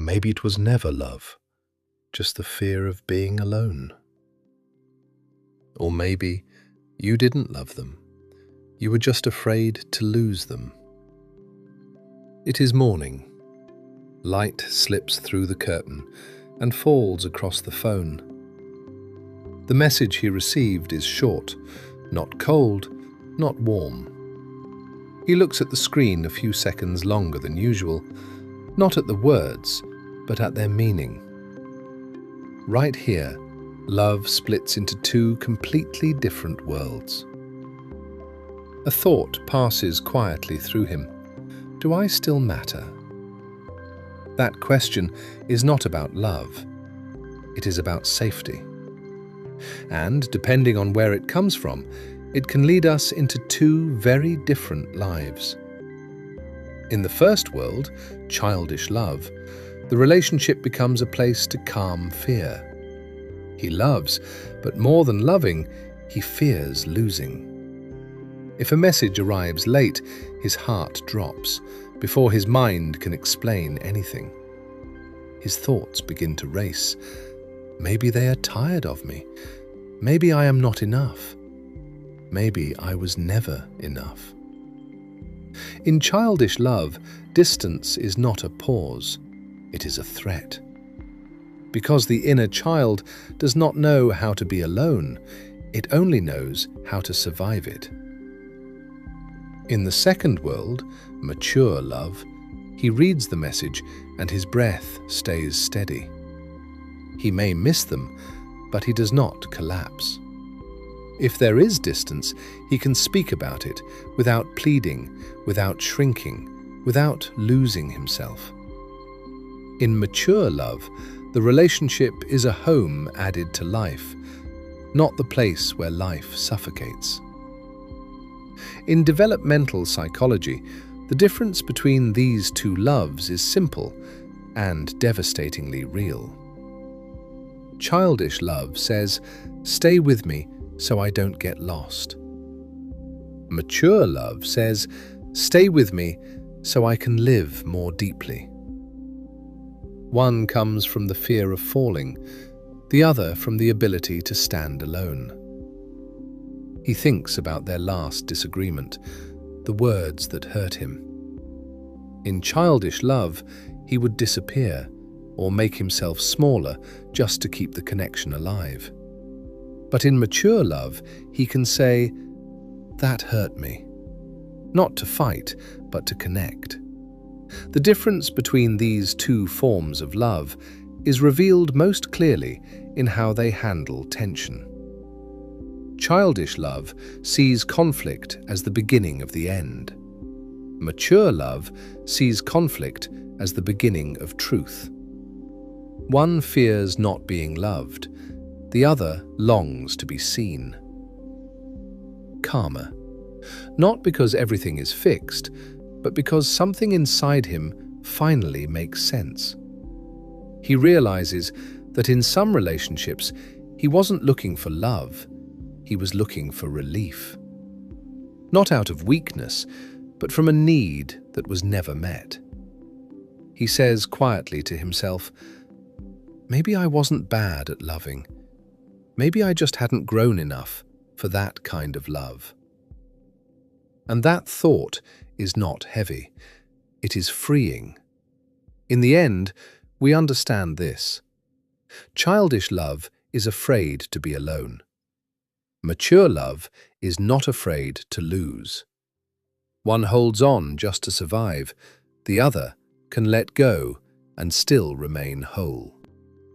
maybe it was never love, just the fear of being alone. Or maybe you didn't love them. You were just afraid to lose them. It is morning. Light slips through the curtain and falls across the phone. The message he received is short, not cold, not warm. He looks at the screen a few seconds longer than usual, not at the words, but at their meaning. Right here, love splits into two completely different worlds. A thought passes quietly through him. Do I still matter? That question is not about love. It is about safety. And, depending on where it comes from, it can lead us into two very different lives. In the first world, childish love, the relationship becomes a place to calm fear. He loves, but more than loving, he fears losing. If a message arrives late, his heart drops before his mind can explain anything. His thoughts begin to race. Maybe they are tired of me. Maybe I am not enough. Maybe I was never enough. In childish love, distance is not a pause. It is a threat. Because the inner child does not know how to be alone, it only knows how to survive it. In the second world, mature love, he reads the message and his breath stays steady. He may miss them, but he does not collapse. If there is distance, he can speak about it without pleading, without shrinking, without losing himself. In mature love, the relationship is a home added to life, not the place where life suffocates. In developmental psychology, the difference between these two loves is simple and devastatingly real. Childish love says, "Stay with me so I don't get lost." Mature love says, "Stay with me so I can live more deeply." One comes from the fear of falling, the other from the ability to stand alone. He thinks about their last disagreement, the words that hurt him. In childish love, he would disappear or make himself smaller just to keep the connection alive. But in mature love, he can say, "That hurt me." Not to fight, but to connect. The difference between these two forms of love is revealed most clearly in how they handle tension. Childish love sees conflict as the beginning of the end. Mature love sees conflict as the beginning of truth. One fears not being loved, the other longs to be seen. Calmer. Not because everything is fixed, but because something inside him finally makes sense. He realizes that in some relationships, he wasn't looking for love, he was looking for relief. Not out of weakness, but from a need that was never met. He says quietly to himself, "Maybe I wasn't bad at loving. Maybe I just hadn't grown enough for that kind of love." And that thought is not heavy. It is freeing. In the end, we understand this. Childish love is afraid to be alone. Mature love is not afraid to lose. One holds on just to survive, the other can let go and still remain whole.